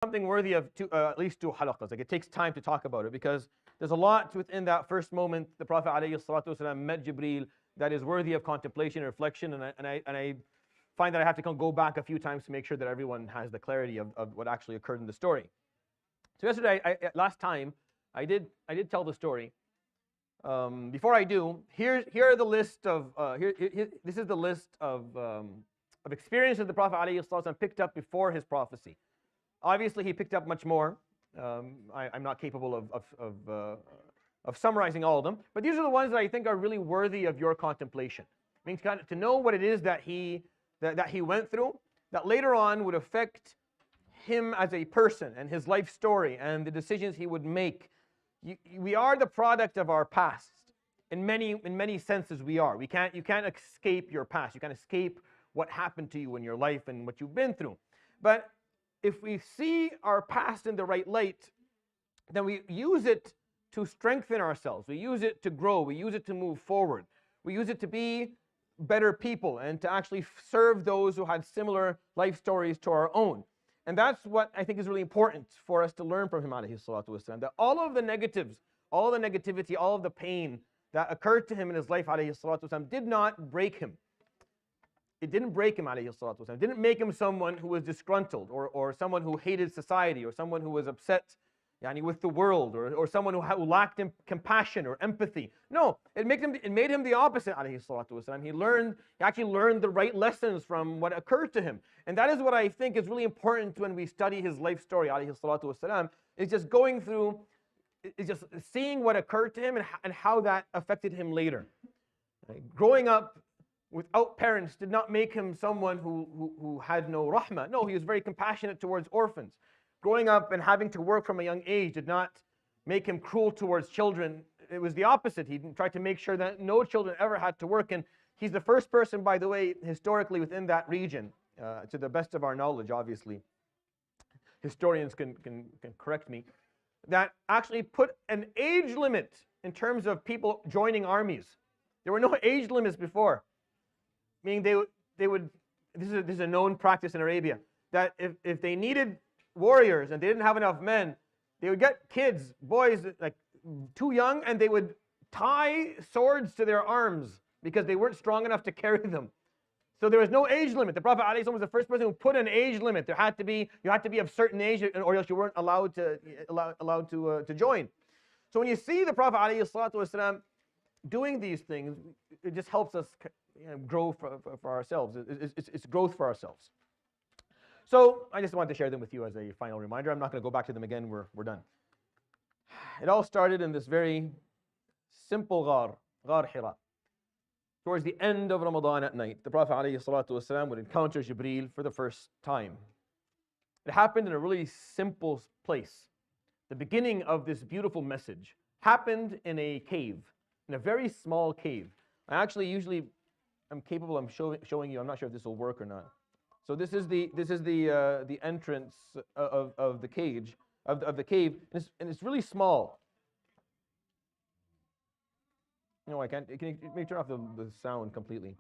something worthy of at least 2 halaqas. Like, it takes time to talk about it because there's a lot within that first moment the Prophet ﷺ met Jibreel that is worthy of contemplation and reflection, and I find that I have to go back a few times to make sure that everyone has the clarity of what actually occurred in the story. So yesterday, last time, I did tell the story. Before I do, here are the list of this is the list of experiences the Prophet ﷺ picked up before his prophecy. Obviously, he picked up much more. I'm not capable of summarizing all of them, but these are the ones that I think are really worthy of your contemplation. I mean, to know what it is that he went through, that later on would affect him as a person and his life story and the decisions he would make. We are the product of our past. In many senses, we are. You can't escape your past. You can't escape what happened to you in your life and what you've been through. But if we see our past in the right light, then we use it to strengthen ourselves. We use it to grow. We use it to move forward. We use it to be better people and to actually serve those who had similar life stories to our own. And that's what I think is really important for us to learn from him, alayhi salatu wasalam, that all of the negatives, all of the negativity, all of the pain that occurred to him in his life, alayhi salatu wasalam, did not break him. It didn't break him, alayhi salatu wasalam. It didn't make him someone who was disgruntled or someone who hated society or someone who was upset with the world or someone who lacked compassion or empathy. No, it made him the opposite, alayhi salatu wasalam. He actually learned the right lessons from what occurred to him. And that is what I think is really important when we study his life story, alayhi salatu wasalam, is just going through, is just seeing what occurred to him and how that affected him later. Right? Growing up without parents did not make him someone who had no rahmah. No, he was very compassionate towards orphans. Growing up and having to work from a young age did not make him cruel towards children. It was the opposite. He tried to make sure that no children ever had to work. And he's the first person, by the way, historically within that region, to the best of our knowledge, obviously. Historians can correct me, that actually put an age limit in terms of people joining armies. There were no age limits before. Meaning they would, this is a known practice in Arabia, that if they needed warriors and they didn't have enough men, they would get kids, boys, like too young, and they would tie swords to their arms because they weren't strong enough to carry them. So there was no age limit. The Prophet ﷺ was the first person who put an age limit. You had to be of a certain age, or else you weren't allowed to join. So when you see the Prophet ﷺ doing these things, it just helps us grow for ourselves. It's growth for ourselves. So I just wanted to share them with you as a final reminder. I'm not going to go back to them again. We're done. It all started in this very simple Ghar Hira. Towards the end of Ramadan at night, the Prophet ﷺ would encounter Jibreel for the first time. It happened in a really simple place. The beginning of this beautiful message happened in a cave, in a very small cave. I'm capable of showing you. I'm not sure if this will work or not. So this is the entrance of the cage of the cave, and it's really small. No, I can't. Can you turn off the sound completely?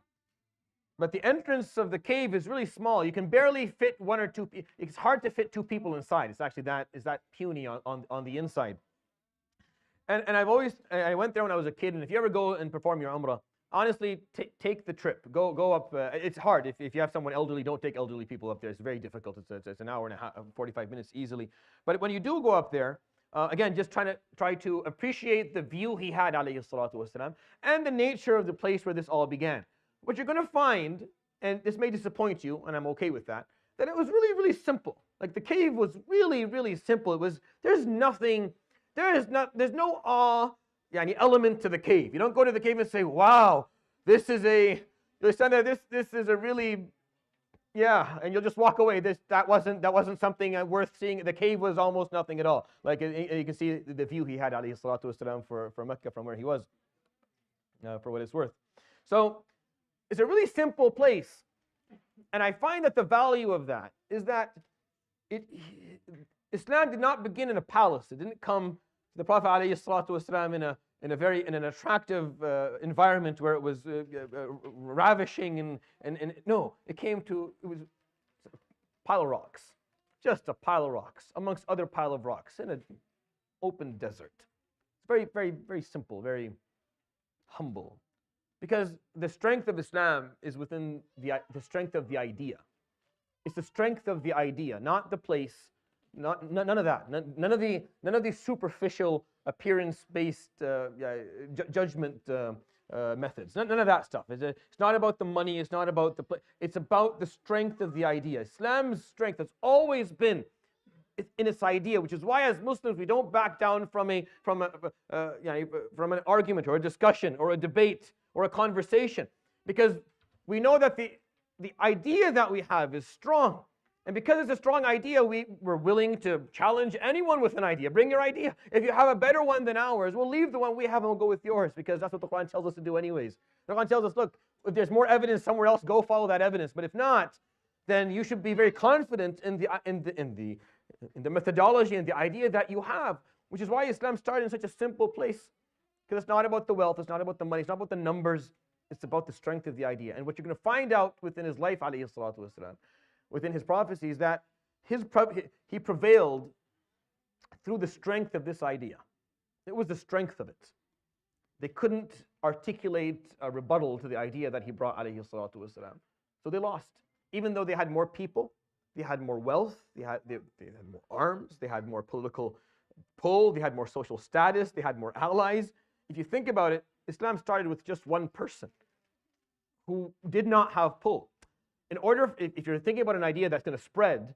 But the entrance of the cave is really small. You can barely fit one or two. It's hard to fit 2 people inside. It's actually that puny on the inside. And I went there when I was a kid. And if you ever go and perform your umrah, honestly, take the trip. Go up. It's hard. If you have someone elderly, don't take elderly people up there. It's very difficult. It's an hour and a half, 45 minutes easily. But when you do go up there, again, just try to appreciate the view he had, alayhi salatu wasalam, and the nature of the place where this all began. What you're going to find, and this may disappoint you, and I'm okay with that it was really, really simple. Like the cave was really, really simple. There's no awe, element to the cave. You don't go to the cave and say, wow, this is a really, and you'll just walk away. That wasn't something worth seeing. The cave was almost nothing at all. Like you can see the view he had, alayhi salatu wasalam, for Mecca from where he was, for what it's worth. So it's a really simple place. And I find that the value of that is that Islam did not begin in a palace. It didn't come to the Prophet ﷺ in an attractive environment where it was ravishing and no, it was a pile of rocks. just a pile of rocks amongst other pile of rocks in an open desert. It's very, very, very simple, very humble. Because the strength of Islam is within the strength of the idea. It's the strength of the idea, not the place, none of that. None of these superficial appearance-based judgment methods. None of that stuff. It's not about the money. It's not about the place. It's about the strength of the idea. Islam's strength has always been in its idea, which is why as Muslims we don't back down from an argument or a discussion or a debate or a conversation, because we know that the idea that we have is strong. And because it's a strong idea, we're willing to challenge anyone with an idea. Bring your idea. If you have a better one than ours, we'll leave the one we have and we'll go with yours, because that's what the Quran tells us to do anyways. The Quran tells us, look, if there's more evidence somewhere else, go follow that evidence. But if not, then you should be very confident in the methodology and the idea that you have, which is why Islam started in such a simple place. Because it's not about the wealth, it's not about the money, it's not about the numbers, it's about the strength of the idea. And what you're going to find out within his life, alayhi salatu wasalam, within his prophecies, that he prevailed through the strength of this idea. It was the strength of it. They couldn't articulate a rebuttal to the idea that he brought, alayhi salatu wasalam. So they lost. Even though they had more people, they had more wealth, they had more arms, they had more political pull, they had more social status, they had more allies. If you think about it, Islam started with just one person who did not have pull. In order, if you're thinking about an idea that's going to spread,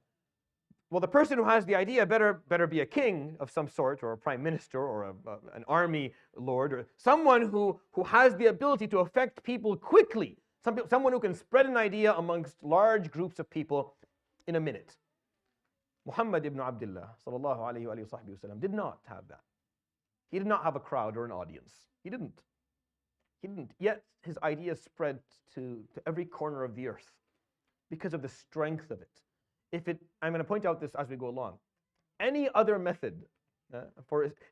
well, the person who has the idea better be a king of some sort, or a prime minister, or an army lord, or someone who has the ability to affect people quickly. Someone who can spread an idea amongst large groups of people in a minute. Muhammad ibn Abdullah sallallahu alayhi wa sallam did not have that. He did not have a crowd or an audience. He didn't. Yet his idea spread to every corner of the earth because of the strength of it. I'm going to point out this as we go along. Any other method,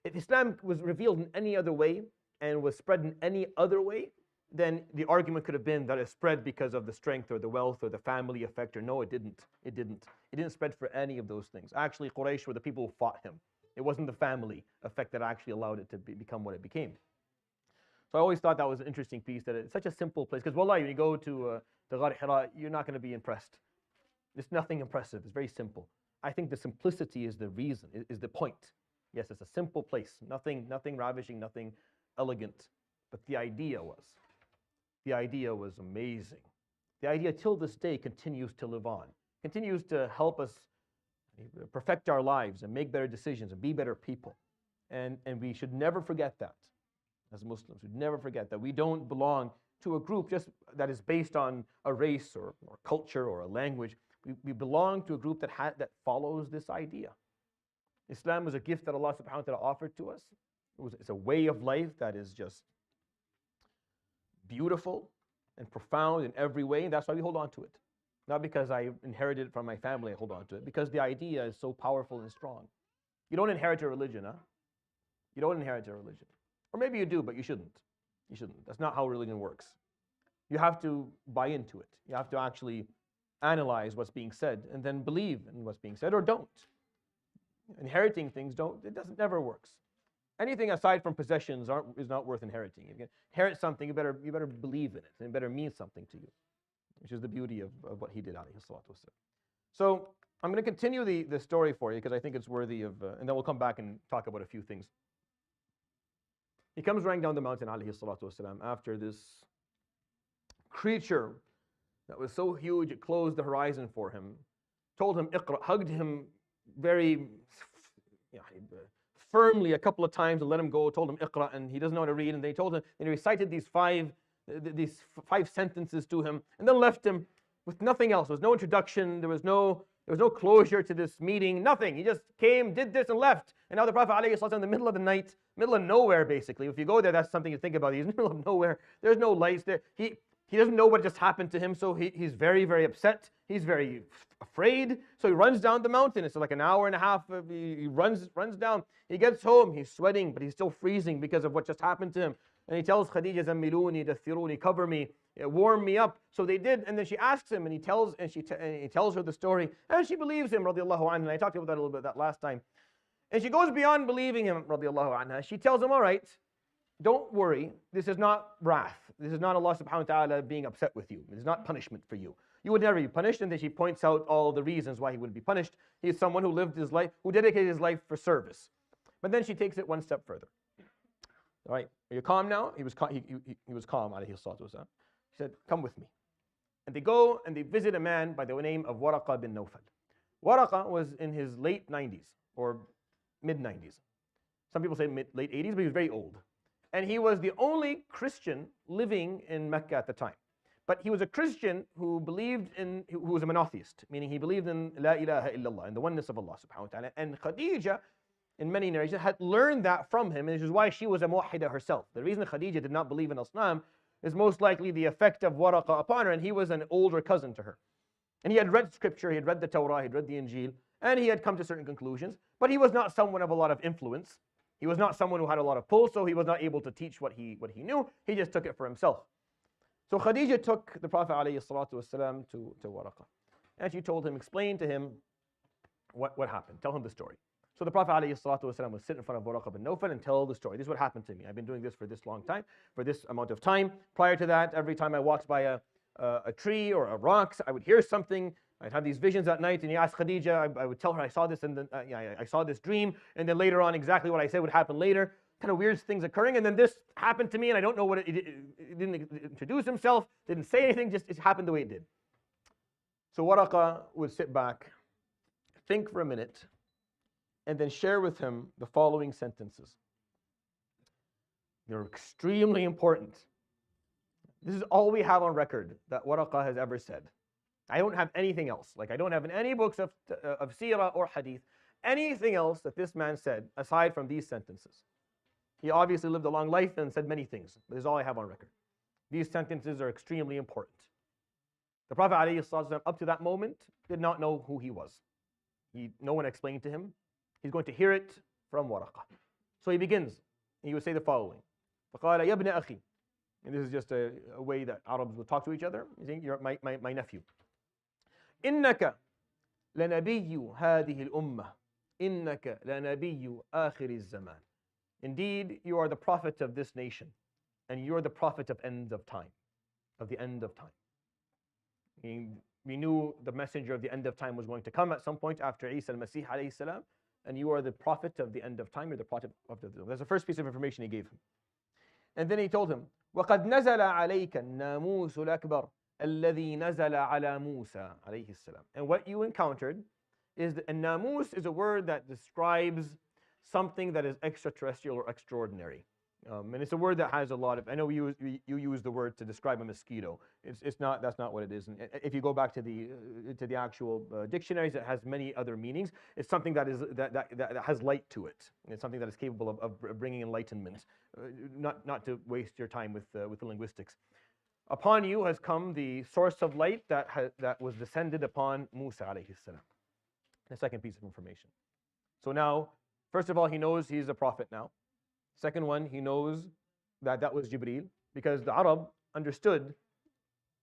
if Islam was revealed in any other way and was spread in any other way, then the argument could have been that it spread because of the strength or the wealth or the family effect. Or no, it didn't. It didn't spread for any of those things. Actually, Quraysh were the people who fought him. It wasn't the family effect that actually allowed it to become what it became. So I always thought that was an interesting piece, that it's such a simple place. Because wallahi, when you go to the Ghar Hira, you're not going to be impressed. There's nothing impressive. It's very simple. I think the simplicity is the reason, is the point. Yes, it's a simple place. Nothing ravishing, nothing elegant. But the idea was amazing. The idea till this day continues to live on, continues to help us perfect our lives and make better decisions and be better people. And we should never forget that as Muslims. We never forget that we don't belong to a group just that is based on a race or culture or a language. We belong to a group that follows this idea. Islam was a gift that Allah subhanahu wa ta'ala offered to us. It's a way of life that is just beautiful and profound in every way, and that's why we hold on to it. Not because I inherited it from my family, I hold on to it, because the idea is so powerful and strong. You don't inherit a religion, huh? You don't inherit a religion. Or maybe you do, but you shouldn't. You shouldn't. That's not how religion works. You have to buy into it. You have to actually analyze what's being said and then believe in what's being said, or don't. Inheriting things never works. Anything aside from possessions is not worth inheriting. If you inherit something, you better believe in it, and it better mean something to you, which is the beauty of what he did, alayhi salatu wasalam. So I'm going to continue the story for you because I think it's worthy of, and then we'll come back and talk about a few things. He comes running down the mountain, alayhi salatu wasalam, after this creature that was so huge it closed the horizon for him, told him iqra, hugged him very firmly a couple of times and let him go, told him iqra, and he doesn't know how to read, and they told him, and he recited these five sentences to him, and then left him with nothing else. There was no introduction, there was no closure to this meeting, nothing. He just came, did this, and left. And now the Prophet ﷺ in the middle of the night, middle of nowhere basically. If you go there, that's something to think about. He's in the middle of nowhere. There's no lights there. He doesn't know what just happened to him, so he's very, very upset. He's very afraid. So he runs down the mountain. It's like an hour and a half. He runs down. He gets home. He's sweating, but he's still freezing because of what just happened to him. And he tells Khadija, Zammiluni, dathiruni, cover me, warm me up. So they did, and then she asks him, and he tells her the story, and she believes him, radiallahu anha. And I talked about that a little bit that last time. And she goes beyond believing him, radiallahu anha. She tells him, all right, don't worry, this is not wrath. This is not Allah subhanahu wa ta'ala being upset with you. It is not punishment for you. You would never be punished. And then she points out all the reasons why he wouldn't be punished. He is someone who lived his life, who dedicated his life for service. But then she takes it one step further. All right, are you calm now? He was calm, alayhi salatu wasalam. He said, come with me. And they go and they visit a man by the name of Waraqah bin Nawfal. Waraqah was in his late 90s or mid 90s. Some people say late 80s, but he was very old. And he was the only Christian living in Mecca at the time. But he was a Christian who was a monotheist, meaning he believed in La ilaha illallah, in the oneness of Allah subhanahu wa ta'ala. And Khadija, in many narrations, had learned that from him, and this is why she was a muwahhida herself. The reason Khadija did not believe in Islam is most likely the effect of Waraqah upon her, and he was an older cousin to her. And he had read scripture, he had read the Torah, he had read the Injil, and he had come to certain conclusions, but he was not someone of a lot of influence. He was not someone who had a lot of pull, so he was not able to teach what he knew. He just took it for himself. So Khadija took the Prophet ﷺ to Waraqah. And she told him, explain to him what happened. Tell him the story. So the Prophet ﷺ would sit in front of Waraqah bin Nawfal and tell the story. This is what happened to me. I've been doing this for this long time, for this amount of time. Prior to that, every time I walked by a tree or a rock, I would hear something. I'd have these visions at night, and he asked Khadija, I would tell her I saw this, and then I saw this dream, and then later on exactly what I said would happen later. Kind of weird things occurring, and then this happened to me, and I don't know what it didn't introduce himself, didn't say anything, just it happened the way it did. So Waraqah would sit back, think for a minute, and then share with him the following sentences. They're extremely important. This is all we have on record that Waraqah has ever said. I don't have anything else. Like, I don't have in any books of Seerah or Hadith anything else that this man said aside from these sentences. He obviously lived a long life and said many things, but this is all I have on record. These sentences are extremely important. The Prophet ﷺ, up to that moment, did not know who he was. No one explained to him. He's going to hear it from Waraqah. So he begins. He would say the following. فَقَالَ يَا ابْنَ أَخِي. And this is just a way that Arabs would talk to each other. He's saying, you're my nephew. إِنَّكَ لَنَبِيُّ هَذِهِ الْأُمَّةِ إِنَّكَ لَنَبِيُّ آخِرِ الزَّمَانِ. Indeed, you are the prophet of this nation, and you are the prophet of end of time, of the end of time. We knew the messenger of the end of time was going to come at some point after Isa al-Masih alayhi salam, and you are the prophet of the end of time, you're the prophet of the... That's the first piece of information he gave him. And then he told him, وَقَدْ نَزَلَ عَلَيْكَ النَّامُوسُ الْأَكْبَرُ الَّذِي نَزَلَ عَلَى مُوسَى alayhi salam. And what you encountered is, and namus is a word that describes something that is extraterrestrial or extraordinary. And it's a word that has a lot of, I know you use the word to describe a mosquito. That's not what it is. And if you go back to the actual dictionaries, it has many other meanings. It's something that has light to it. It's something that is capable of bringing enlightenment. Not to waste your time with the linguistics. Upon you has come the source of light that was descended upon Musa alayhi salam. The second piece of information. So now, first of all, he knows he's a prophet now. Second one, he knows that was Jibreel, because the Arab understood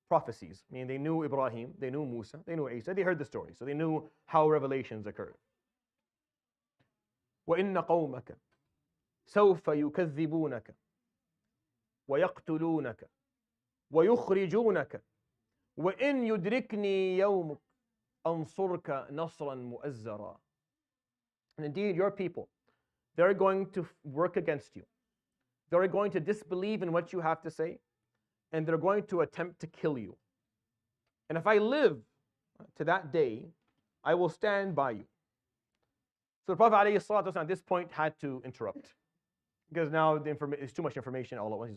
prophecies. I mean, they knew Ibrahim, they knew Musa, they knew Isa, they heard the story, so they knew how revelations occurred. وَإِنَّ قَوْمَكَ سَوْفَ يُكَذِّبُونَكَ وَيَقْتُلُونَكَ وَيُخْرِجُونَكَ وَإِنْ يُدْرِكْنِي يَوْمُكَ أَنْصُرْكَ نَصْرًا مُؤَزَّرًا. And indeed, your people, they're going to work against you. They're going to disbelieve in what you have to say, and they're going to attempt to kill you. And if I live to that day, I will stand by you. So the Prophet ﷺ at this point had to interrupt, because now it's too much information all at once.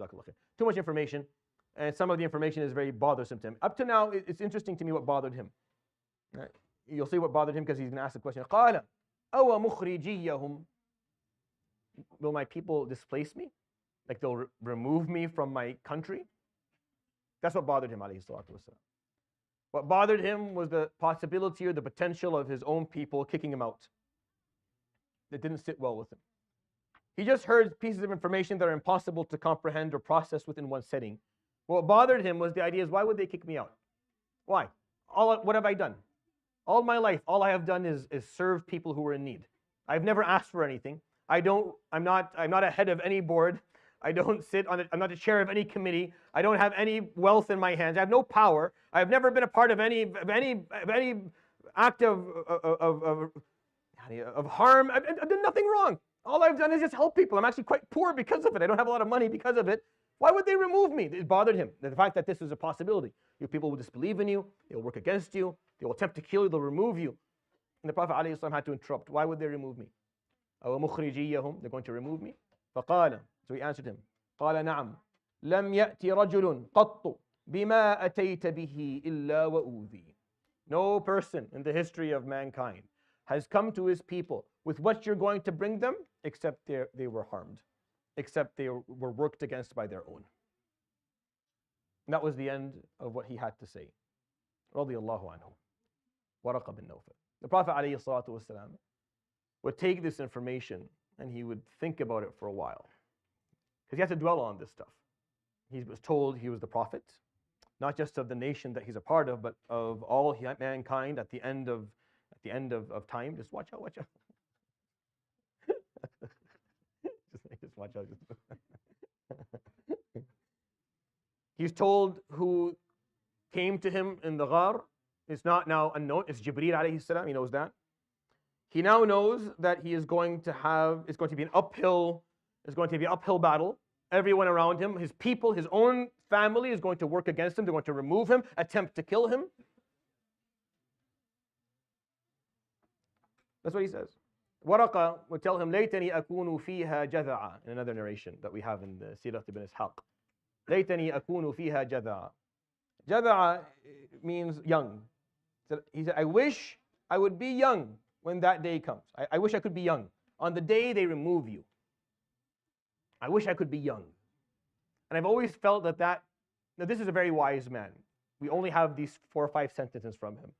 Too much information, and some of the information is very bothersome to him. Up to now, it's interesting to me what bothered him. Right? You'll see what bothered him, because he's going to ask the question, قَالَ أَوَ مُخْرِجِيَّهُمْ. Will my people displace me? Like they'll remove me from my country? That's what bothered him, alayhi salatu wasalam. What bothered him was the possibility or the potential of his own people kicking him out. That didn't sit well with him. He just heard pieces of information that are impossible to comprehend or process within one setting. What bothered him was the idea is, why would they kick me out? Why? What have I done? All my life, all I have done is serve people who were in need. I've never asked for anything. I'm not a head of any board. I'm not the chair of any committee. I don't have any wealth in my hands. I have no power. I've never been a part of any act of harm. I've done nothing wrong. All I've done is just help people. I'm actually quite poor because of it. I don't have a lot of money because of it. Why would they remove me? It bothered him, the fact that this is a possibility. Your people will disbelieve in you. They will work against you. They will attempt to kill you. They'll remove you. And the Prophet ﷺ had to interrupt. Why would they remove me? They're going to remove me. فقال, so he answered him. قال نعم لم يأتي رجل قط بما أتيت به إلا وأوذي. No person in the history of mankind has come to his people with what you're going to bring them, except they were harmed, except they were worked against by their own. And that was the end of what he had to say. رضي الله عنه. Waraqah bin Nawfal. The Prophet ﷺ would take this information and he would think about it for a while, because he had to dwell on this stuff. He was told he was the Prophet, not just of the nation that he's a part of, but of all mankind at the end of time. Just watch out, watch out. just watch out. He's told who came to him in the ghar. It's not now unknown. It's Jibreel alayhi salam. He knows that. He now knows that he is going to be an uphill battle. Everyone around him, his people, his own family is going to work against him. They're going to remove him, attempt to kill him. That's what he says. Waraqah would tell him, لَيْتَنِي أَكُونُ فِيهَا جَذَعًا, in another narration that we have in the Seerah ibn Ishaq. لَيْتَنِي أَكُونُ فِيهَا جَذَعًا. Jada'a means young. He said, I wish I would be young when that day comes. I wish I could be young. On the day they remove you, I wish I could be young. And I've always felt that now this is a very wise man. We only have these 4 or 5 sentences from him.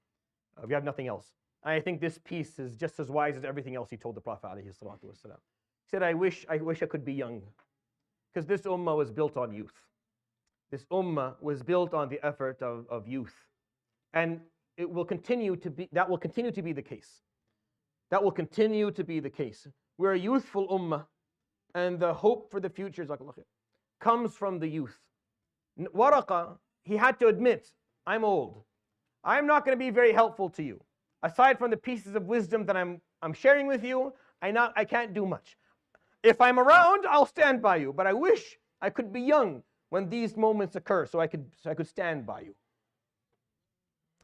We have nothing else. And I think this piece is just as wise as everything else he told the Prophet ﷺ. He said, I wish I could be young. Because this ummah was built on youth. This ummah was built on the effort of youth. And that will continue to be the case. That will continue to be the case. We're a youthful ummah, and the hope for the future comes from the youth. Waraqah, he had to admit, I'm old. I'm not going to be very helpful to you. Aside from the pieces of wisdom that I'm sharing with you, I can't do much. If I'm around, I'll stand by you. But I wish I could be young when these moments occur, so I could stand by you.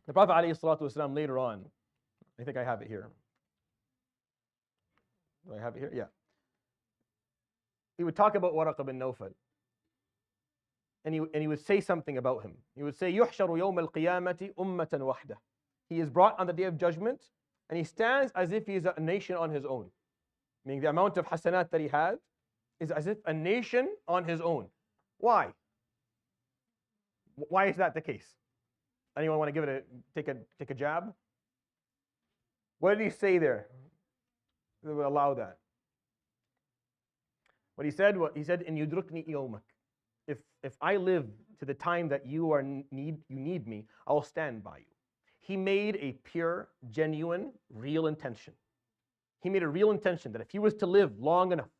The Prophet ﷺ later on, I think I have it here. Do I have it here? Yeah. He would talk about Waraqah bin Nawfal. And he would say something about him. He would say, يُحْشَرُ يَوْمَ الْقِيَامَةِ أُمَّةً وَحْدَةً. He is brought on the day of judgment, and he stands as if he is a nation on his own. Meaning the amount of hasanat that he had is as if a nation on his own. Why? Why is that the case? Anyone want to take a jab? What did he say there that would allow that? What he said, in yudrukni yawmak. If I live to the time that you need me, I'll stand by you. He made a pure, genuine, real intention. He made a real intention that if he was to live long enough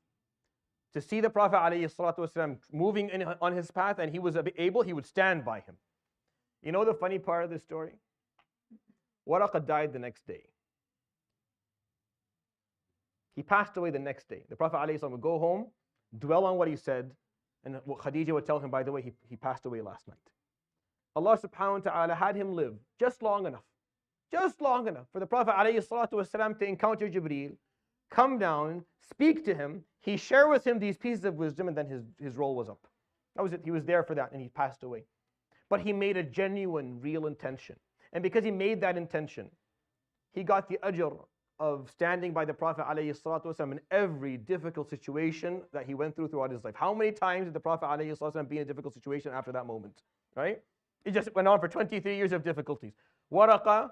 to see the Prophet ﷺ moving on his path and he was able, he would stand by him. You know the funny part of this story? Waraqah died the next day. He passed away the next day. The Prophet ﷺ would go home, dwell on what he said, and what Khadija would tell him, by the way, he passed away last night. Allah subhanahu wa ta'ala had him live just long enough for the Prophet ﷺ to encounter Jibreel, come down, speak to him, he share with him these pieces of wisdom, and then his role was up. That was it. He was there for that, and he passed away. But he made a genuine, real intention. And because he made that intention, he got the ajr of standing by the Prophet ﷺ in every difficult situation that he went throughout his life. How many times did the Prophet ﷺ be in a difficult situation after that moment? Right? It just went on for 23 years of difficulties. Waraqah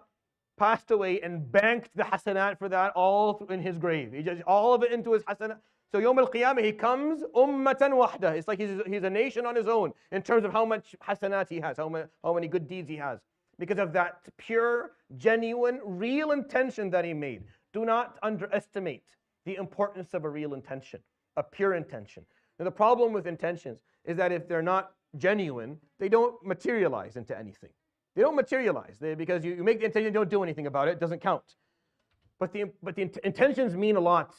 passed away and banked the hasanat for that all in his grave. He just all of it into his hasanat. So Yawm al-Qiyamah, he comes ummatan wahda. It's like he's a nation on his own in terms of how much hasanat he has, how many good deeds he has. Because of that pure, genuine, real intention that he made. Do not underestimate the importance of a real intention, a pure intention. Now the problem with intentions is that if they're not genuine, they don't materialize into anything. They don't materialize because you make the intention, you don't do anything about it, it doesn't count. But the intentions mean a lot.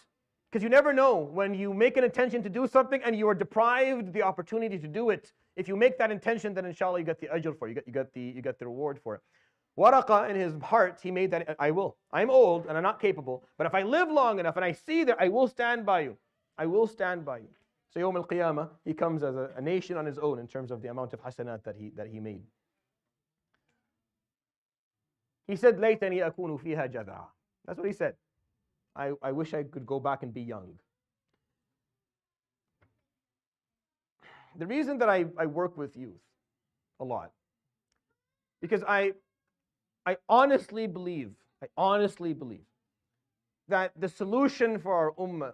Because you never know when you make an intention to do something and you are deprived the opportunity to do it. If you make that intention, then inshallah you get the ajr for it, you get the reward for it. Waraqah, in his heart, he made that, I will. I'm old and I'm not capable, but if I live long enough and I see that, I will stand by you. I will stand by you. So Yawm al-Qiyamah, he comes as a nation on his own in terms of the amount of hasanat that he made. He said, "Laytani akunu fiha jad'a." That's what he said. I wish I could go back and be young. The reason that I work with youth a lot, because I honestly believe that the solution for our ummah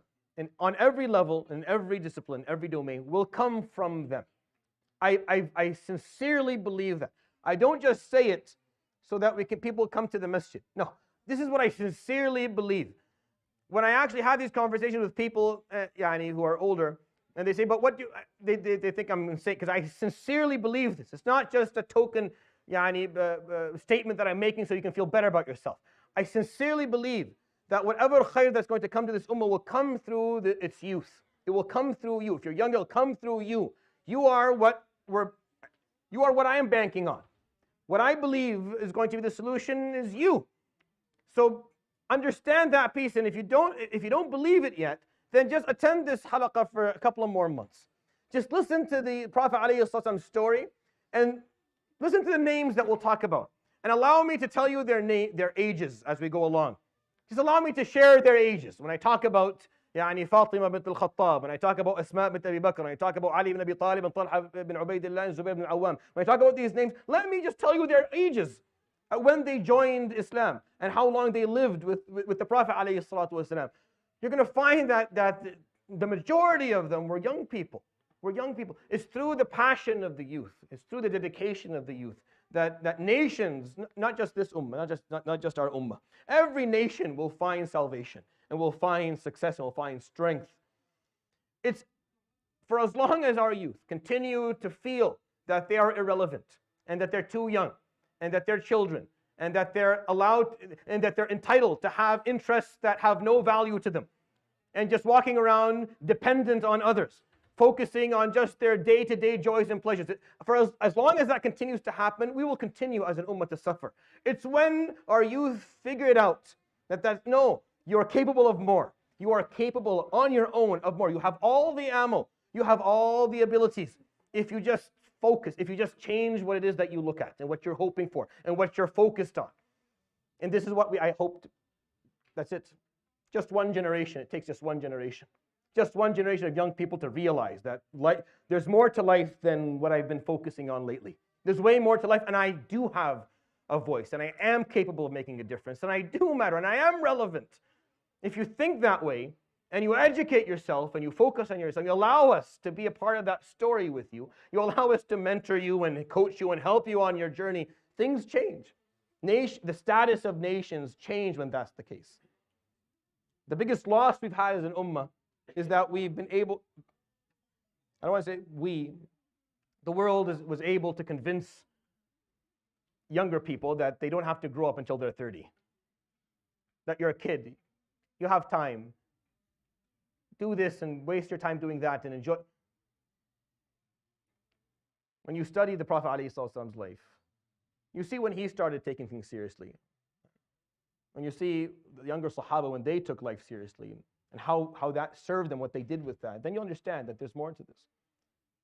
on every level, in every discipline, every domain, will come from them. I sincerely believe that. I don't just say it so that people come to the masjid. No, this is what I sincerely believe. When I actually have these conversations with people who are older, and they say, but what do they think I'm insane, because I sincerely believe this. It's not just a token statement that I'm making so you can feel better about yourself. I sincerely believe that whatever khair that's going to come to this ummah will come through its youth. It will come through you. If you're young, it'll come through you. You are what I am banking on. What I believe is going to be the solution is you. So understand that piece, and if you don't believe it yet, then just attend this halaqah for a couple of more months. Just listen to the Prophet ﷺ's story, and listen to the names that we'll talk about, and allow me to tell you their ages as we go along. Just allow me to share their ages. When I talk about Fatima bint al-Khattab, when I talk about Asma bint Abi Bakr, when I talk about Ali ibn Abi Talib and Talha ibn Ubaydillah and Zubayr ibn Awam, when I talk about these names, let me just tell you their ages. When they joined Islam and how long they lived with the Prophet ﷺ. You're going to find that the majority of them were young people. It's through the passion of the youth, it's through the dedication of the youth that nations, not just this ummah, not just our ummah, every nation will find salvation and will find success and will find strength. It's for as long as our youth continue to feel that they are irrelevant and that they're too young, and that they're children, and that they're allowed, and that they're entitled to have interests that have no value to them, and just walking around dependent on others, focusing on just their day-to-day joys and pleasures. For as long as that continues to happen, we will continue as an ummah to suffer. It's when our youth figure it out that no, you are capable of more. You are capable on your own of more. You have all the ammo. You have all the abilities. If you just focus, if you just change what it is that you look at and what you're hoping for and what you're focused on. And this is what I hoped. That's it. Just one generation. It takes just one generation. Just one generation of young people to realize that there's more to life than what I've been focusing on lately. There's way more to life, and I do have a voice, and I am capable of making a difference, and I do matter, and I am relevant. If you think that way, and you educate yourself, and you focus on yourself, you allow us to be a part of that story with you, you allow us to mentor you and coach you and help you on your journey, things change. The status of nations change when that's the case. The biggest loss we've had as an ummah is that we've been able, I don't want to say the world was able to convince younger people that they don't have to grow up until they're 30. That you're a kid, you have time. Do this and waste your time doing that and enjoy. When you study the Prophet ﷺ's life, you see when he started taking things seriously. When you see the younger Sahaba when they took life seriously and how that served them, what they did with that, then you understand that there's more to this.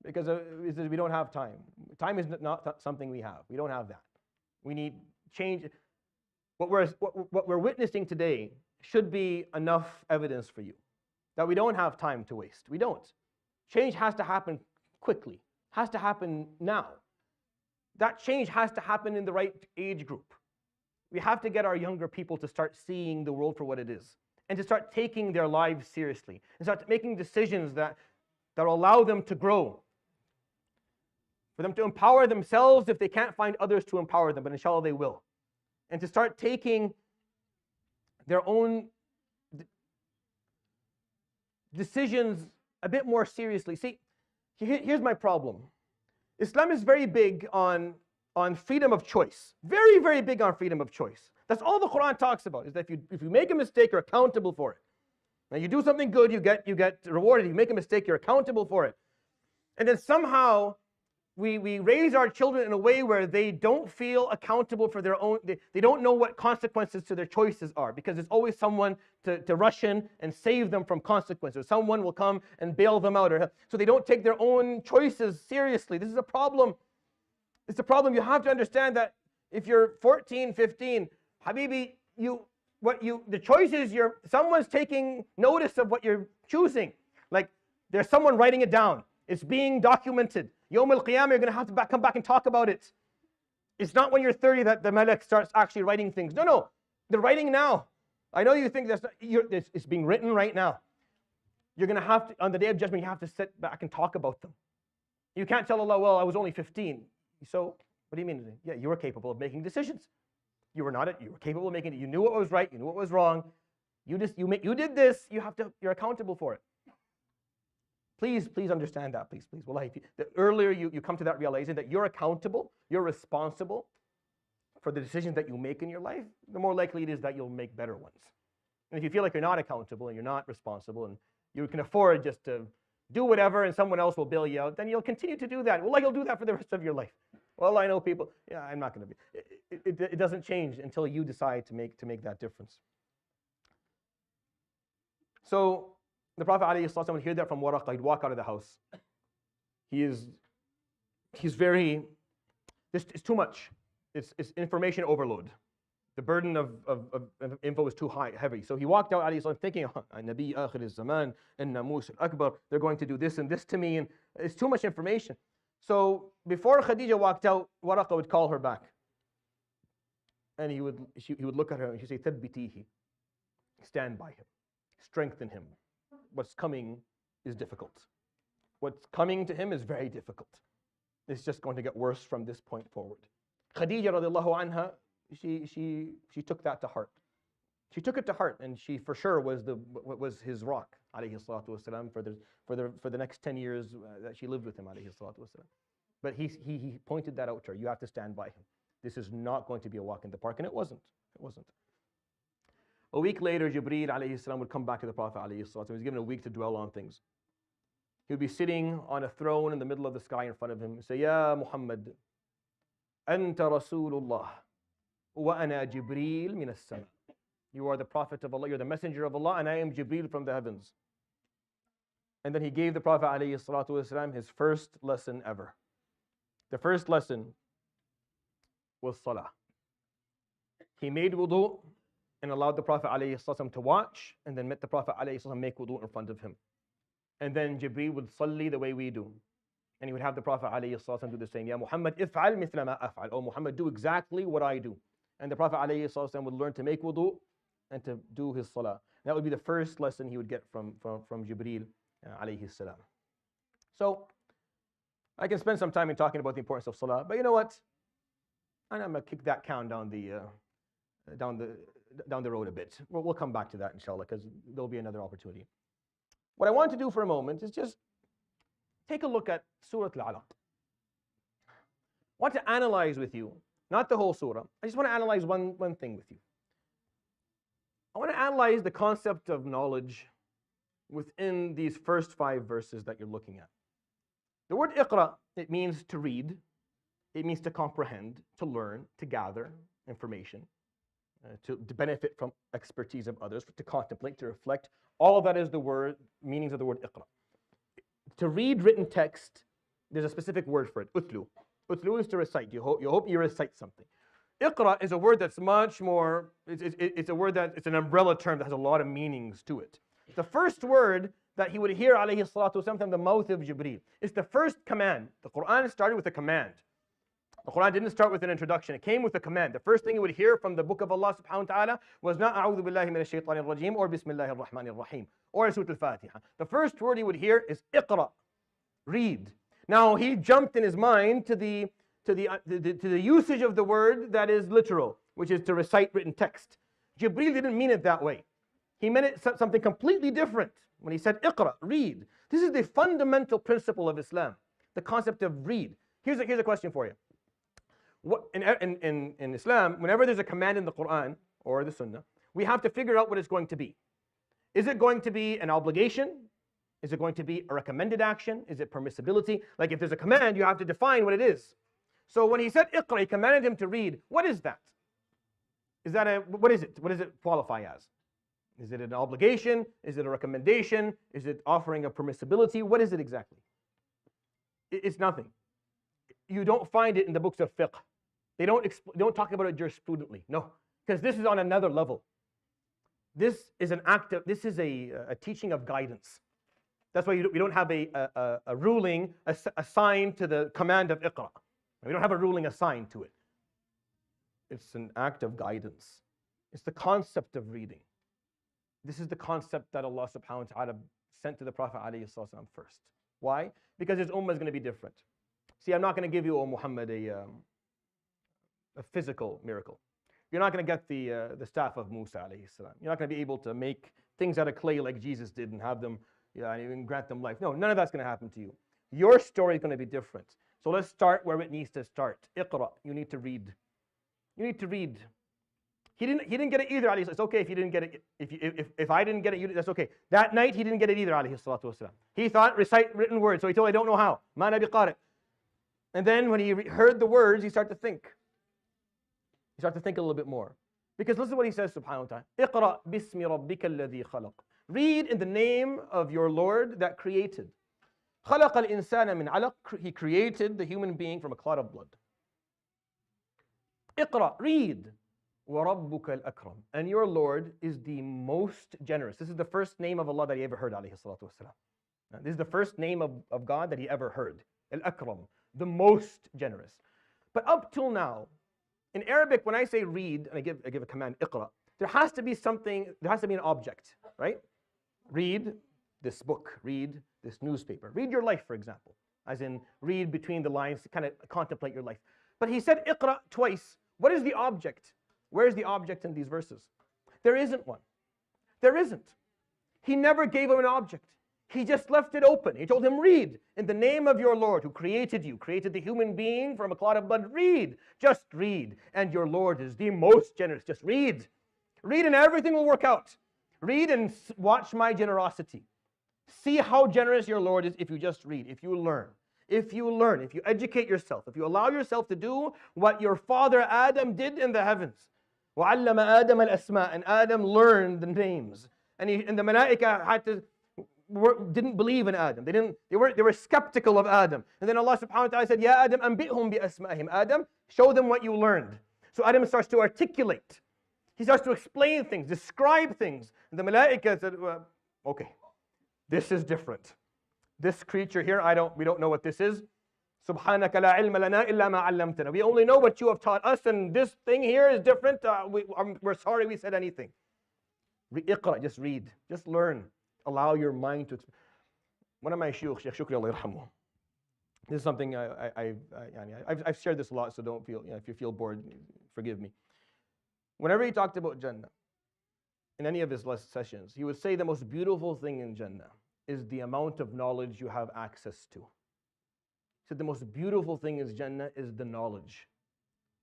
Because we don't have time. Time is not something we have. We don't have that. We need change. What we're witnessing today should be enough evidence for you that we don't have time to waste. We don't. Change has to happen quickly, has to happen now. That change has to happen in the right age group. We have to get our younger people to start seeing the world for what it is and to start taking their lives seriously, and start making decisions that will allow them to grow, for them to empower themselves if they can't find others to empower them, but inshallah they will, and to start taking their own decisions a bit more seriously. See, here's my problem. Islam is very big on freedom of choice. Very, very big on freedom of choice. That's all the Quran talks about, is that if you make a mistake, you're accountable for it. Now you do something good, you get rewarded. If you make a mistake, you're accountable for it. And then somehow we raise our children in a way where they don't feel accountable for their own, they don't know what consequences to their choices are, because there's always someone to rush in and save them from consequences. Someone will come and bail them out, so they don't take their own choices seriously. This is a problem. It's a problem. You have to understand that if you're 14, 15, Habibi, the choices, someone's taking notice of what you're choosing. Like there's someone writing it down. It's being documented. Yawm al-Qiyamah, you're going to have to come back and talk about it. It's not when you're 30 that the Malak starts actually writing things. No, they're writing now. I know you think it's being written right now. You're going to have to, on the Day of Judgment, you have to sit back and talk about them. You can't tell Allah, well, I was only 15. So, what do you mean? Yeah, you were capable of making decisions. You were capable of making it. You knew what was right. You knew what was wrong. You did this. You're accountable for it. Please understand that, please. Wallahi, the earlier you come to that realization that you're accountable, you're responsible for the decisions that you make in your life, the more likely it is that you'll make better ones. And if you feel like you're not accountable and you're not responsible and you can afford just to do whatever and someone else will bail you out, then you'll continue to do that. Wallahi, you'll do that for the rest of your life. Well, I know people, yeah, I'm not going to be. It doesn't change until you decide to make that difference. So, the Prophet ﷺ would hear that from Waraqah. He'd walk out of the house. He's very, it's too much. It's information overload. The burden of info is too heavy. So he walked out, ﷺ, thinking, Nabi akhir al-zaman, and Namus al-Akbar, they're going to do this and this to me, and it's too much information. So before Khadija walked out, Waraqah would call her back. And he would look at her and she'd say, Thabbitihi, stand by him, strengthen him. What's coming is difficult. What's coming to him is very difficult. It's just going to get worse from this point forward. Khadija radiallahu anha, she took that to heart. She took it to heart, and she for sure was his rock, alayhi salatu wasalam, for the next 10 years that she lived with him, alayhi salatu wasalam. But he pointed that out to her. You have to stand by him. This is not going to be a walk in the park, and it wasn't. It wasn't. A week later, Jibreel alayhi salam would come back to the Prophet alayhi salam. He was given a week to dwell on things. He would be sitting on a throne in the middle of the sky in front of him and say, Ya Muhammad, Anta Rasulullah, wa ana Jibreel min as-sama. You are the Prophet of Allah, you're the Messenger of Allah, and I am Jibreel from the heavens. And then he gave the Prophet alayhi salatu wasalam his first lesson ever. The first lesson was salah. He made wudu and allowed the Prophet ﷺ to watch, and then met the Prophet ﷺ make wudu in front of him. And then Jibreel would salli the way we do. And he would have the Prophet ﷺ do the same. Ya Muhammad, if'al mithla ma af'al. Oh Muhammad, do exactly what I do. And the Prophet ﷺ would learn to make wudu and to do his salah. That would be the first lesson he would get from Jibreel alayhi salam. So, I can spend some time in talking about the importance of salah, but you know what? I'm going to kick that can down the road a bit. We'll come back to that, inshallah, because there'll be another opportunity. What I want to do for a moment is just take a look at Surah Al-Alaq. I want to analyze with you, not the whole surah. I just want to analyze one thing with you. I want to analyze the concept of knowledge within these first 5 verses that you're looking at. The word iqra, it means to read, it means to comprehend, to learn, to gather information, to benefit from expertise of others, to contemplate, to reflect. All of that is the meanings of the word iqra. To read written text, there's a specific word for it, utlu. Utlu is to recite. You hope you recite something. Iqra is a word that's much more, it's a word that, it's an umbrella term that has a lot of meanings to it. The first word that he would hear alayhi salatu wasalam from the mouth of Jibreel. It's the first command. The Quran started with a command. The Quran didn't start with an introduction. It came with a command. The first thing you would hear from the book of Allah subhanahu wa ta'ala was not A'udhu billahi minash shaitanir rajim or Bismillahir Rahmanir Rahim or Surah Al-Fatiha. The first word you would hear is Iqra, read. Now he jumped in his mind to the usage of the word that is literal, which is to recite written text. Jibreel didn't mean it that way. He meant it something completely different when he said Iqra, read. This is the fundamental principle of Islam, the concept of read. Here's a question for you. In Islam, whenever there's a command in the Quran or the Sunnah, we have to figure out what it's going to be. Is it going to be an obligation? Is it going to be a recommended action? Is it permissibility? Like if there's a command, you have to define what it is. So when he said Iqra, he commanded him to read. What is that? What is it? What does it qualify as? Is it an obligation? Is it a recommendation? Is it offering a permissibility? What is it exactly? It's nothing. You don't find it in the books of fiqh. They don't talk about it jurisprudently. No, because this is on another level. This is a teaching of guidance. That's why we don't have a ruling assigned to the command of Iqra. We don't have a ruling assigned to it. It's an act of guidance. It's the concept of reading. This is the concept that Allah subhanahu wa ta'ala sent to the Prophet ﷺ first. Why? Because his ummah is going to be different. See, I'm not going to give you, O Muhammad, a physical miracle. You're not going to get the staff of Musa alayhi salam. You're not going to be able to make things out of clay like Jesus did and have them, and even grant them life. No, none of that's going to happen to you. Your story is going to be different. So let's start where it needs to start. Iqra, you need to read. You need to read. He didn't get it either, alayhi salam. It's okay if you didn't get it. If I didn't get it, that's okay. That night he didn't get it either, alayhi salatu wasalam. He thought recite written words, so he told I don't know how. Ma nabi qari. And then when he heard the words, he started to think. He started to think a little bit more. Because listen to what he says, subhanahu wa ta'ala. Iqra bismi rabbika alladhi khalaq. Read in the name of your Lord that created. خلق الإنسان من علق. He created the human being from a clot of blood. Iqra, read. وَرَبُّكَ الْأَكْرَمُ. And your Lord is the most generous. This is the first name of Allah that he ever heard, alayhi salatu wasalam. This is the first name of God that he ever heard. Al-Akram, the most generous. But up till now, in Arabic, when I say read, and I give a command, Iqra, there has to be something, there has to be an object, right? Read this book, read this newspaper. Read your life, for example. As in, read between the lines to kind of contemplate your life. But he said Iqra twice. What is the object? Where is the object in these verses? There isn't one. There isn't. He never gave him an object. He just left it open. He told him, read in the name of your Lord who created you, created the human being from a clot of blood. Read. Just read. And your Lord is the most generous. Just read. Read and everything will work out. Read and watch my generosity. See how generous your Lord is if you just read, if you learn. If you learn, if you educate yourself, if you allow yourself to do what your father Adam did in the heavens. وَعَلَّمَ آدَمَ الْأَسْمَاءَ. And Adam learned the names. And the Malaika didn't believe in Adam. They were skeptical of Adam. And then Allah subhanahu wa ta'ala said, Ya Adam, anbi'hum bi asma'ihim. Adam, show them what you learned. So Adam starts to articulate. He starts to explain things, describe things. And the Malaika said, well, okay, this is different. This creature here, we don't know what this is. Subhanaka la ilma lana illa ma 'allamtana. We only know what you have taught us, and this thing here is different. We're sorry we said anything. Iqra, just read, just learn. Allow your mind to. One of my shuyukh, Shaykh Shukri Allah yarhamuh. This is something I've shared this a lot, so don't feel, if you feel bored, forgive me. Whenever he talked about Jannah, in any of his sessions, he would say the most beautiful thing in Jannah is the amount of knowledge you have access to. He said the most beautiful thing in Jannah is the knowledge.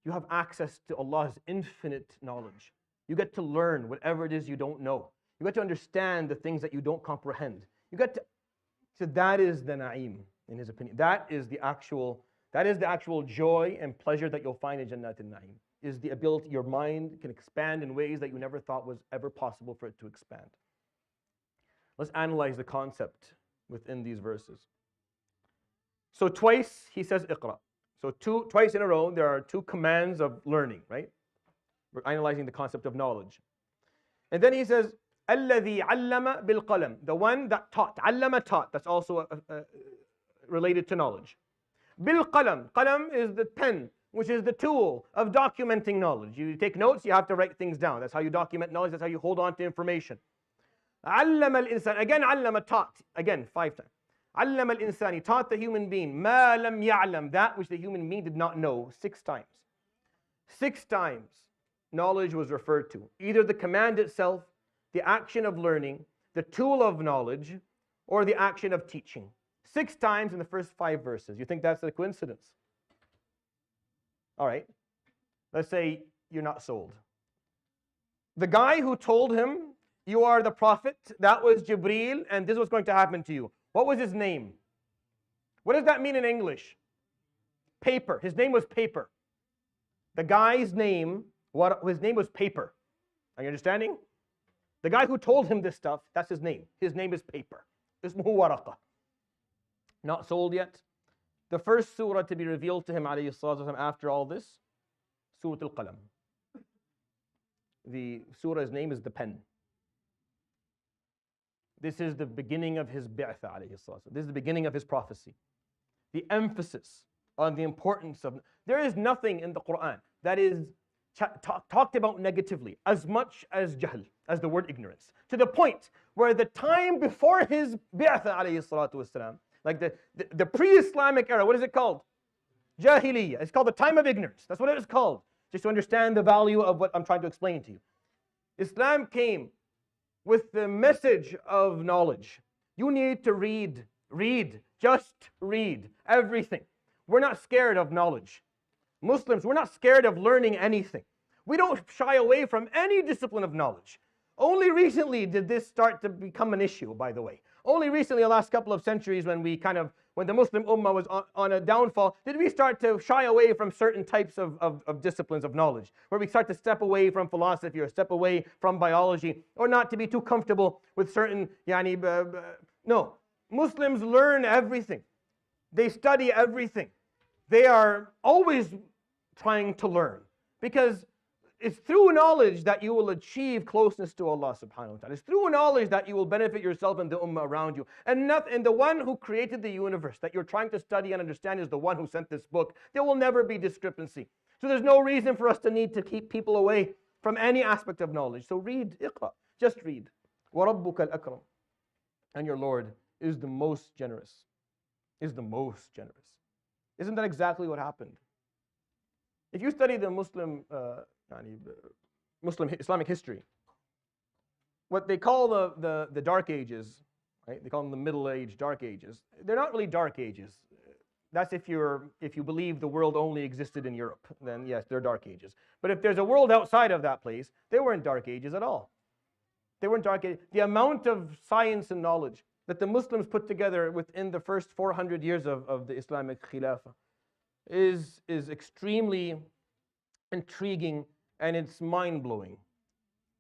You have access to Allah's infinite knowledge. You get to learn whatever it is you don't know. You get to understand the things that you don't comprehend. So that is the na'im, in his opinion. That is the actual joy and pleasure that you'll find in Jannat al-Na'im. Is the ability, your mind can expand in ways that you never thought was ever possible for it to expand. Let's analyze the concept within these verses. So twice he says Iqra. So twice in a row there are two commands of learning, right? We're analyzing the concept of knowledge. And then he says, الَّذِي عَلَّمَ بِالْقَلَمِ. The one that taught. Allama taught. That's also related to knowledge. Bil qalam. Qalam is the pen. which is the tool of documenting knowledge. You take notes, you have to write things down. That's how you document knowledge, that's how you hold on to information. علم الإنسان, again علم, taught, again 5 times. علم الإنسان, he taught the human being, ما لم يعلم, that which the human being did not know, 6 times. 6 times knowledge was referred to. Either the command itself, the action of learning, the tool of knowledge, or the action of teaching. 6 times in the first 5 verses. You think that's a coincidence? All right. Let's say you're not sold. The guy who told him, you are the prophet, that was Jibreel, and this was going to happen to you. What was his name? What does that mean in English? Paper. His name was Paper. The guy's name, his name was Paper. Are you understanding? The guy who told him this stuff, that's his name. His name is Paper. Ismuhu Waraqah. Not sold yet. The first surah to be revealed to him after all this, Surah Al-Qalam. The surah's name is the pen. This is the beginning of his bi'tha. This is the beginning of his prophecy. The emphasis on the importance of... There is nothing in the Quran that is talked about negatively as much as jahl, as the word ignorance. To the point where the time before his bi'tha, like the pre-Islamic era, what is it called? Jahiliyyah. It's called the time of ignorance. That's what it is called. Just to understand the value of what I'm trying to explain to you. Islam came with the message of knowledge. You need to read, just read everything. We're not scared of knowledge. Muslims, we're not scared of learning anything. We don't shy away from any discipline of knowledge. Only recently did this start to become an issue, by the way. Only recently, the last couple of centuries, when the Muslim Ummah was on a downfall, did we start to shy away from certain types of disciplines of knowledge, where we start to step away from philosophy or step away from biology, or not to be too comfortable with certain, no. Muslims learn everything. They study everything. They are always trying to learn, because it's through knowledge that you will achieve closeness to Allah subhanahu wa ta'ala. It's through knowledge that you will benefit yourself and the ummah around you. And the one who created the universe that you're trying to study and understand is the one who sent this book. There will never be discrepancy. So there's no reason for us to need to keep people away from any aspect of knowledge. So read, iqra, just read. وَرَبُّكَ الْأَكْرَمُ. And your Lord is the most generous. Is the most generous. Isn't that exactly what happened? If you study the Muslim Islamic history, what they call the Dark Ages, right? They call them the Middle Age, Dark Ages. They're not really Dark Ages. That's if you believe the world only existed in Europe, then yes, they're Dark Ages. But if there's a world outside of that place, they weren't Dark Ages at all. They weren't Dark Ages. The amount of science and knowledge that the Muslims put together within the first 400 years of the Islamic Khilafah is extremely intriguing, and it's mind-blowing.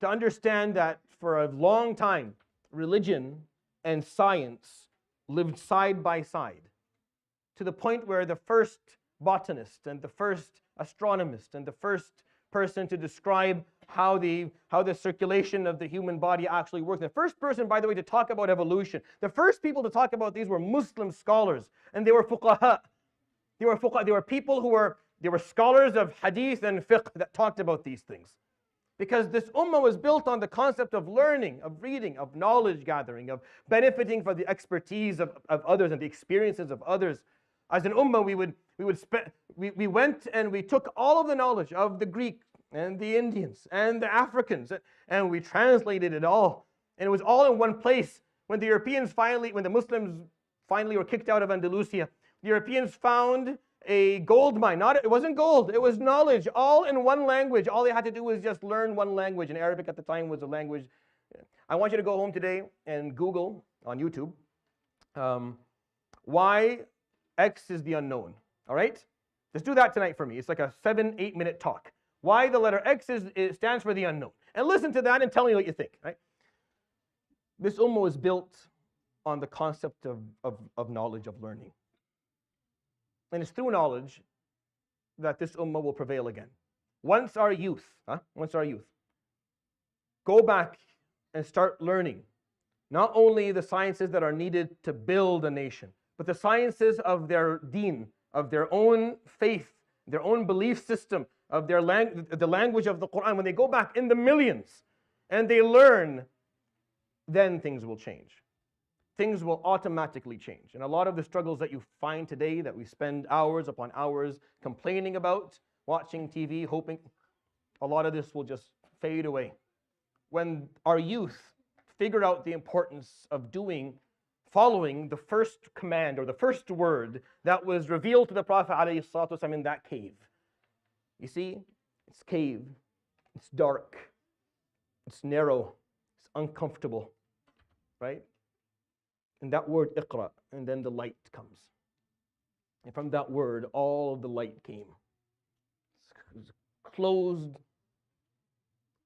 To understand that for a long time, religion and science lived side by side, to the point where the first botanist and the first astronomist and the first person to describe how the circulation of the human body actually works. The first person, by the way, to talk about evolution, the first people to talk about these were Muslim scholars, and they were fuqaha. They were people who were scholars of hadith and fiqh that talked about these things. Because this ummah was built on the concept of learning, of reading, of knowledge gathering, of benefiting from the expertise of others and the experiences of others. As an ummah, we went and we took all of the knowledge of the Greek and the Indians and the Africans, and we translated it all. And it was all in one place. When the Muslims finally were kicked out of Andalusia, the Europeans found a gold mine. It wasn't gold, it was knowledge, all in one language. All they had to do was just learn one language, and Arabic at the time was a language. I want you to go home today and Google on YouTube why X is the unknown. All right? Just do that tonight for me. It's like a 7-8 minute talk. Why the letter X stands for the unknown. And listen to that and tell me what you think. Right? This ummah was built on the concept of knowledge, of learning. And it's through knowledge that this ummah will prevail again. Once our youth go back and start learning not only the sciences that are needed to build a nation, but the sciences of their deen, of their own faith their own belief system of their the language of the Quran, when they go back in the millions and they learn, then things will change. Things will automatically change. And a lot of the struggles that you find today, that we spend hours upon hours complaining about, watching TV, hoping, a lot of this will just fade away. When our youth figured out the importance of following the first command or the first word that was revealed to the Prophet ﷺ in that cave. You see, it's cave, it's dark, it's narrow, it's uncomfortable, right? And that word iqra, and then the light comes. And from that word, all of the light came. It was a closed,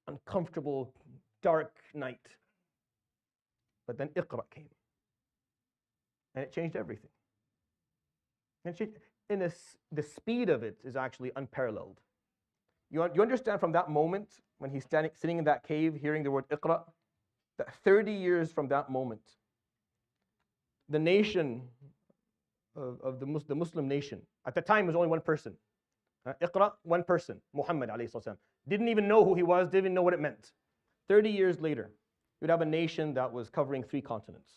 uncomfortable, dark night. But then iqra came. And it changed everything. And the speed of it is actually unparalleled. You understand from that moment, when he's sitting in that cave, hearing the word iqra, that 30 years from that moment, the nation of the Muslim nation, at the time was only one person. Iqra, one person, Muhammad ﷺ. Didn't even know who he was, didn't even know what it meant. 30 years later, you'd have a nation that was covering 3 continents.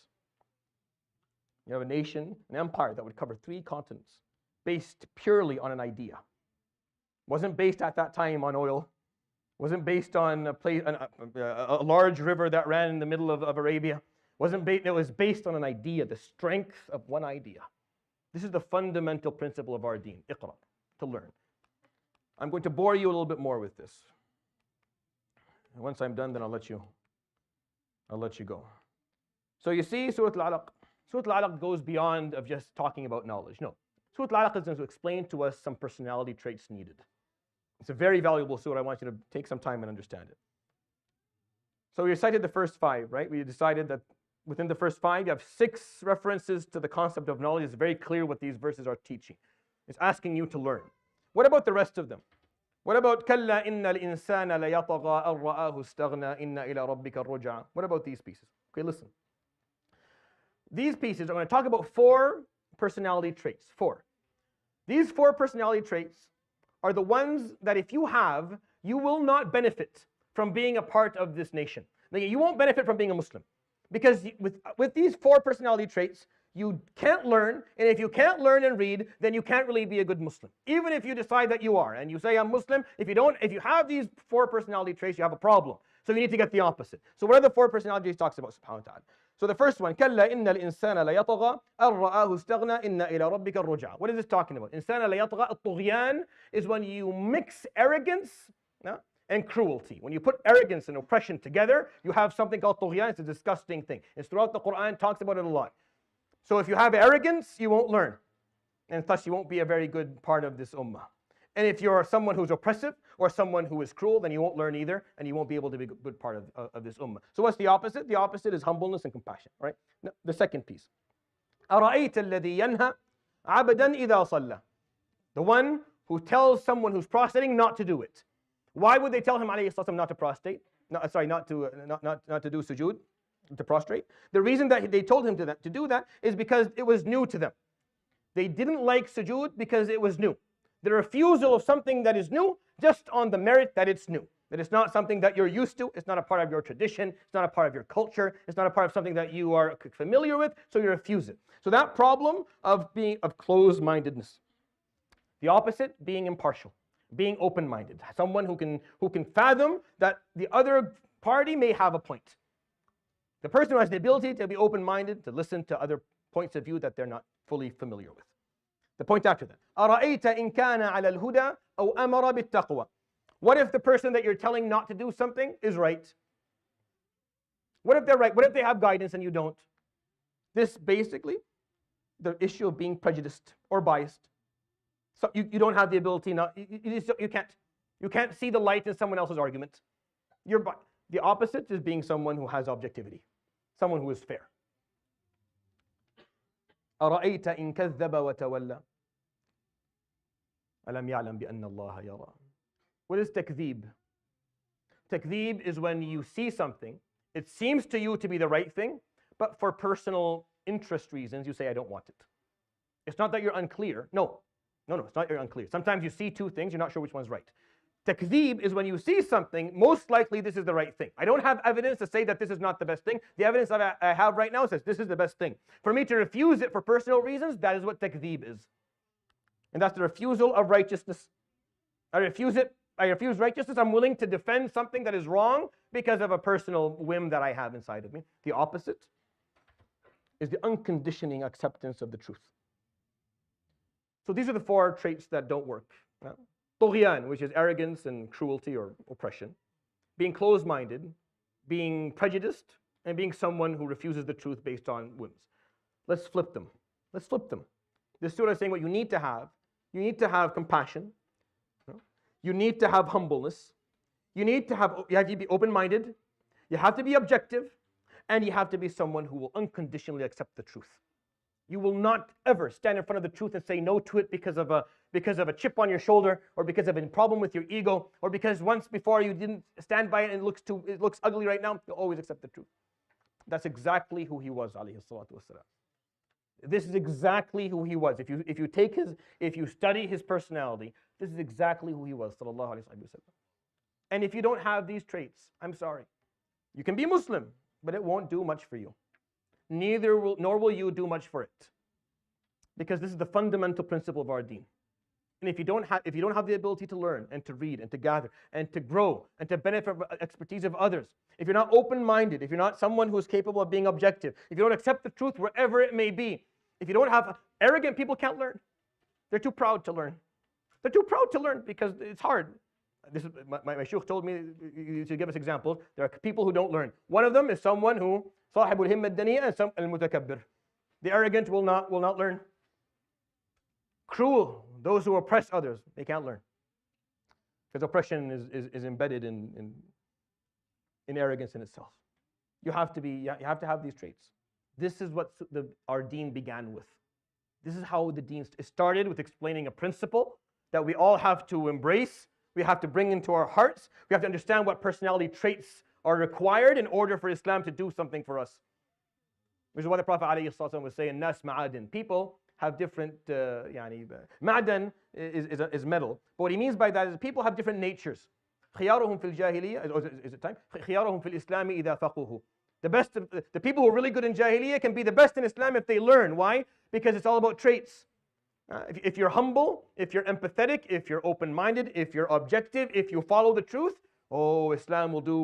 You have a nation, an empire that would cover 3 continents, based purely on an idea. Wasn't based at that time on oil. Wasn't based on a large river that ran in the middle of Arabia. It was based on an idea, the strength of one idea. This is the fundamental principle of our deen, iqra, to learn. I'm going to bore you a little bit more with this. And once I'm done, then I'll let you go. So you see, Surah Al-Alaq. Surah Al-Alaq goes beyond of just talking about knowledge. No. Surah Al-Alaq is going to explain to us some personality traits needed. It's a very valuable surah. I want you to take some time and understand it. So we recited the first 5, right? We decided that within the first 5, you have 6 references to the concept of knowledge. It's very clear what these verses are teaching. It's asking you to learn. What about the rest of them? What about كَلَّا إِنَّ الْإِنسَانَ لَيَطْغَى أَن رَآهُ اسْتَغْنَى إِنَّ إِلَى رَبِّكَ الرُّجْعَى. What about these pieces? Okay, listen. These pieces are going to talk about 4 personality traits. 4. These 4 personality traits are the ones that if you have, you will not benefit from being a part of this nation. You won't benefit from being a Muslim. Because with these 4 personality traits, you can't learn, and if you can't learn and read, then you can't really be a good Muslim. Even if you decide that you are, and you say I'm Muslim, if you have these 4 personality traits, you have a problem. So you need to get the opposite. So what are the 4 personality traits he talks about, subhanahu wa ta'ala? So the first one, كَلَّا إِنَّ الْإِنسَانَ لَيَطْغَى أَن رَآهُ اسْتَغْنَى إِنَّ إِلَى رَبِّكَ الرُّجْعَى. What is this talking about? إِنسَانَ لَيَطْغَى. الطُّغْيَان is when you mix arrogance and cruelty. When you put arrogance and oppression together, you have something called طُغْيَان. It's a disgusting thing. It's throughout the Quran, talks about it a lot. So if you have arrogance, you won't learn. And thus you won't be a very good part of this ummah. And if you're someone who's oppressive or someone who is cruel, then you won't learn either, and you won't be able to be a good part of this ummah. So what's the opposite? The opposite is humbleness and compassion. Right? Now, the second piece. أَرَأَيْتَ الَّذِي يَنْهَى عَبْدًا إِذَا صَلَّى. The one who tells someone who's prostrating not to do it. Why would they tell him alayhi sallam not to prostrate? Not to do sujood, to prostrate. The reason that they told him to do that is because it was new to them. They didn't like sujood because it was new. The refusal of something that is new just on the merit that it's new. That it's not something that you're used to, it's not a part of your tradition, it's not a part of your culture, it's not a part of something that you are familiar with, so you refuse it. So that problem of closed-mindedness. The opposite, being impartial, being open-minded. Someone who can fathom that the other party may have a point. The person who has the ability to be open-minded, to listen to other points of view that they're not fully familiar with. The point after that. أَرَأَيْتَ إِنْ كَانَ عَلَى الْهُدَى أَوْ أَمَرَ بِالتَّقْوَى. What if the person that you're telling not to do something is right? What if they're right? What if they have guidance and you don't? This basically, the issue of being prejudiced or biased. So you don't have the ability, you can't see the light in someone else's argument. The opposite is being someone who has objectivity, someone who is fair. أَرَأَيْتَ إِنْ كَذَّبَ وَتَوَلَّى أَلَمْ يَعْلَمْ بِأَنَّ اللَّهَ يَرَى. What is takdhib? Takdhib is when you see something, it seems to you to be the right thing, but for personal interest reasons, you say, I don't want it. It's not that you're unclear. No. No, it's not unclear. Sometimes you see two things, you're not sure which one's right. Takdeeb is when you see something, most likely this is the right thing. I don't have evidence to say that this is not the best thing. The evidence that I have right now says this is the best thing. For me to refuse it for personal reasons, that is what takdeeb is. And that's the refusal of righteousness. I refuse righteousness. I'm willing to defend something that is wrong because of a personal whim that I have inside of me. The opposite is the unconditioning acceptance of the truth. So these are the four traits that don't work. Tughyan, which is arrogance and cruelty or oppression. Being closed-minded, being prejudiced, and being someone who refuses the truth based on whims. Let's flip them. This surah is saying what you need to have. You need to have compassion. You need to have humbleness. You have to be open-minded. You have to be objective. And you have to be someone who will unconditionally accept the truth. You will not ever stand in front of the truth and say no to it because of a chip on your shoulder, or because of a problem with your ego, or because once before you didn't stand by it and it looks ugly right now. You'll always accept the truth. That's exactly who he was, alayhi salatu wasalam. This is exactly who he was. If you study his personality, this is exactly who he was, sallallahu alayhi wa sallam. And if you don't have these traits, I'm sorry. You can be Muslim, but it won't do much for you. Nor will you do much for it. Because this is the fundamental principle of our deen. And if you don't have the ability to learn and to read and to gather and to grow and to benefit from expertise of others, if you're not open-minded, if you're not someone who is capable of being objective, if you don't accept the truth wherever it may be, if you don't have, arrogant people can't learn. They're too proud to learn. They're too proud to learn because it's hard. My shaykh told me to give us examples. There are people who don't learn. One of them is someone who صاحب الهمة الدنيئة and المتكبر. The arrogant will not learn. Cruel, those who oppress others, they can't learn. Because oppression is embedded in arrogance in itself. You have to have these traits. This is what our deen began with. This is how the deen started, with explaining a principle that we all have to embrace. We have to bring into our hearts. We have to understand what personality traits are required in order for Islam to do something for us. Which is why the Prophet ﷺ was saying, Nas ma'adin. People have different, ma'adan is metal. But what he means by that is people have different natures. خيارهم في الجاهلية, is it time? خيارهم في الإسلام إذا فقهوا. The people who are really good in Jahiliyyah can be the best in Islam if they learn. Why? Because it's all about traits. If you're humble, if you're empathetic, if you're open-minded, if you're objective, if you follow the truth, Islam will do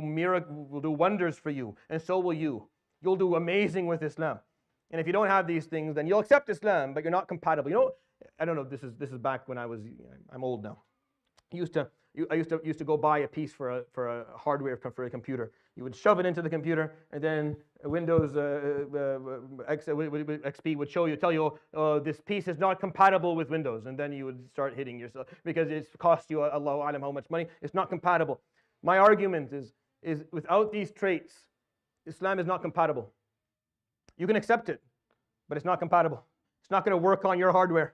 wonders for you, and so will you. You'll do amazing with Islam. And if you don't have these things, then you'll accept Islam, but you're not compatible. I don't know. This is back when I'm old now. I used to go buy a piece for a hardware for a computer. You would shove it into the computer, and then Windows XP would tell you, this piece is not compatible with Windows, and then you would start hitting yourself because it's cost you Allahu alam how much money. It's not compatible. My argument is without these traits, Islam is not compatible. You can accept it, but it's not compatible. It's not going to work on your hardware.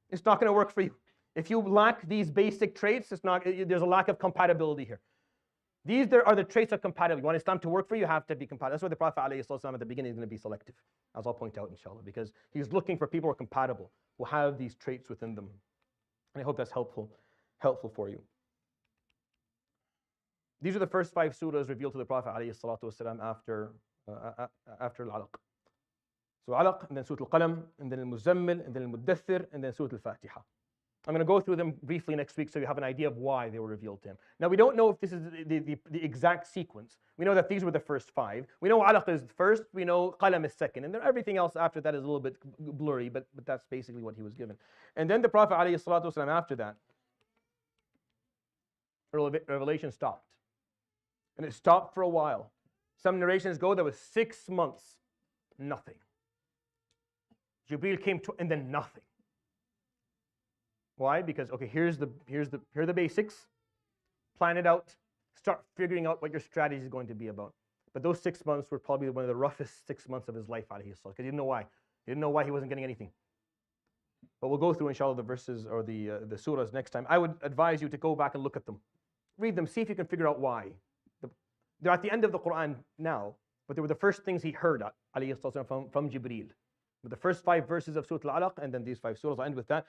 It's not going to work for you. If you lack these basic traits, there's a lack of compatibility here. These are the traits of compatibility. You want Islam to work for you, you have to be compatible. That's why the Prophet ﷺ at the beginning is going to be selective, as I'll point out inshallah, because he's looking for people who are compatible, who have these traits within them. And I hope that's helpful for you. These are the first 5 surahs revealed to the Prophet ﷺ after Al-Alaq. So Alaq, and then Surah Al-Qalam, and then Al-Muzammil, and then Al-Muddathir, and then Surah Al-Fatiha. I'm going to go through them briefly next week so you have an idea of why they were revealed to him. Now, we don't know if this is the exact sequence. We know that these were the first 5. We know Alaq is first. We know Qalam is second. And then everything else after that is a little bit blurry, but that's basically what he was given. And then the Prophet ﷺ after that, revelation stopped. And it stopped for a while. Some narrations go there was 6 months, nothing. Jibreel came to, and then nothing. Why? Because, here are the basics. Plan it out. Start figuring out what your strategy is going to be about. But those 6 months were probably one of the roughest 6 months of his life, alayhi salam, because he didn't know why. He didn't know why he wasn't getting anything. But we'll go through, inshallah, the verses or the surahs next time. I would advise you to go back and look at them. Read them. See if you can figure out why. They're at the end of the Quran now, but they were the first things he heard, alayhi salam, from Jibreel. But the first 5 verses of Surah Al-Alaq, and then these 5 surahs, I'll end with that.